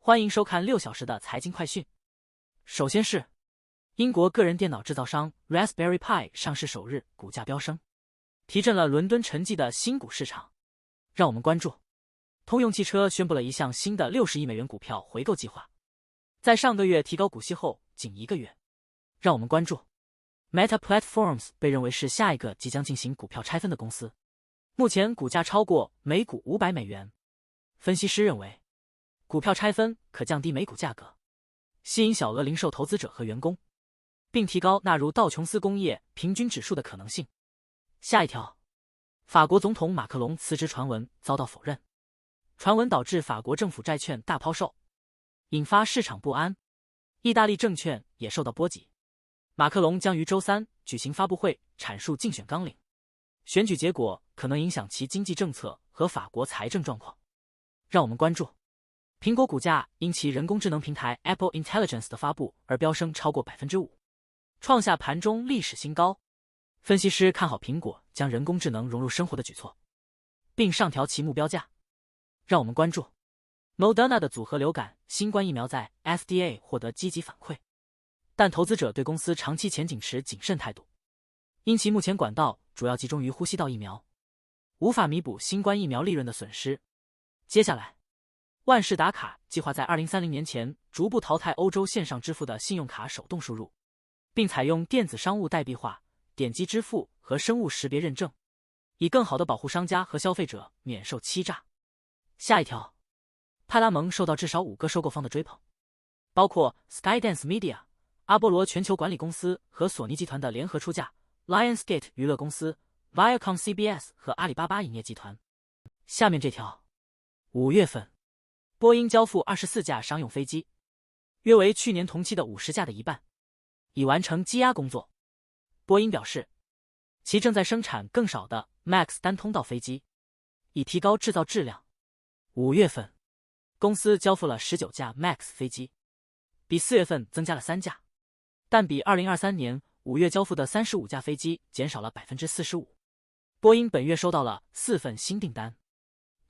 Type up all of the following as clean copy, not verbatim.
欢迎收看6小时的财经快讯。首先是英国个人电脑制造商 Raspberry Pi 上市首日股价飙升，提振了伦敦沉寂的新股市场。让我们关注通用汽车宣布了一项新的60亿美元股票回购计划，在上个月提高股息后仅1个月。让我们关注 Meta Platforms 被认为是下一个即将进行股票拆分的公司，目前股价超过每股500美元。分析师认为，股票拆分可降低每股价格，吸引小额零售投资者和员工，并提高纳入道琼斯工业平均指数的可能性。下一条，法国总统马克龙辞职传闻遭到否认，传闻导致法国政府债券大抛售，引发市场不安。意大利证券也受到波及。马克龙将于周3举行发布会，阐述竞选纲领，选举结果可能影响其经济政策和法国财政状况。让我们关注苹果股价因其人工智能平台 Apple Intelligence 的发布而飙升超过 5%， 创下盘中历史新高。分析师看好苹果将人工智能融入生活的举措，并上调其目标价。让我们关注 Moderna 的组合流感新冠疫苗在 FDA 获得积极反馈，但投资者对公司长期前景持谨慎态度，因其目前管道主要集中于呼吸道疫苗，无法弥补新冠疫苗利润的损失。接下来，万事达卡计划在2030年前逐步淘汰欧洲线上支付的信用卡手动输入，并采用电子商务代币化、点击支付和生物识别认证，以更好地保护商家和消费者免受欺诈。下一条，派拉蒙受到至少5个收购方的追捧，包括 Skydance Media、阿波罗全球管理公司和索尼集团的联合出价， Lionsgate 娱乐公司、Viacom CBS 和阿里巴巴影业集团。下面这条，5月份波音交付24架商用飞机，约为去年同期的50架的一半，已完成积压工作。波音表示，其正在生产更少的 MAX 单通道飞机，以提高制造质量。5月份，公司交付了19架 MAX 飞机，比4月份增加了3架，但比2023年5月交付的35架飞机减少了 45%。波音本月收到了4份新订单，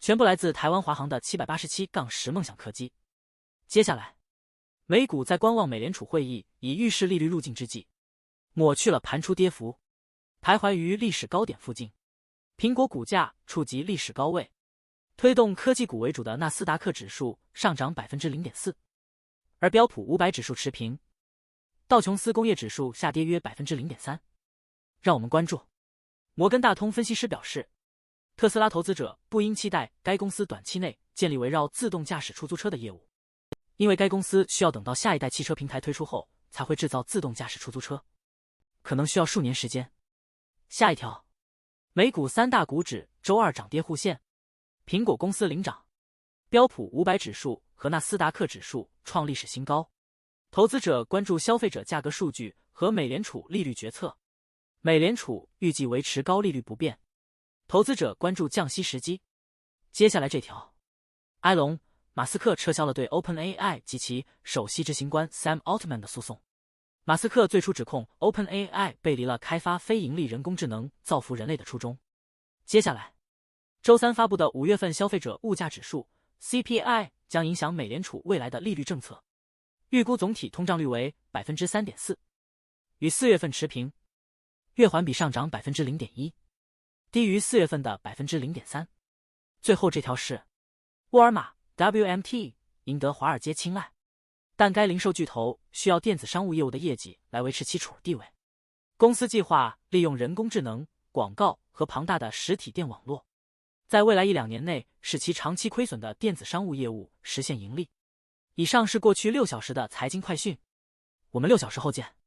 全部来自台湾华航的787-10梦想客机。接下来，美股在观望美联储会议以预示利率路径之际，抹去了盘初跌幅，徘徊于历史高点附近。苹果股价触及历史高位，推动科技股为主的纳斯达克指数上涨 0.4%， 而标普500指数持平，道琼斯工业指数下跌约 0.3%。 让我们关注摩根大通分析师表示，特斯拉投资者不应期待该公司短期内建立围绕自动驾驶出租车的业务，因为该公司需要等到下一代汽车平台推出后才会制造自动驾驶出租车，可能需要数年时间。下一条，美股3大股指周二涨跌互现，苹果公司领涨，标普500指数和纳斯达克指数创历史新高。投资者关注消费者价格数据和美联储利率决策，美联储预计维持高利率不变，投资者关注降息时机。接下来这条，埃隆·马斯克撤销了对 OpenAI 及其首席执行官 Sam Altman 的诉讼。马斯克最初指控 OpenAI 背离了开发非盈利人工智能造福人类的初衷。接下来，周3发布的5月份消费者物价指数 CPI 将影响美联储未来的利率政策，预估总体通胀率为 3.4%， 与4月份持平，月环比上涨 0.1%， 低于4月份的 0.3%。 最后这条是沃尔玛 WMT 赢得华尔街青睐，但该零售巨头需要电子商务业务的业绩来维持其储地位。公司计划利用人工智能、广告和庞大的实体店网络，在未来1-2年内使其长期亏损的电子商务业务实现盈利。以上是过去6小时的财经快讯，我们6小时后见。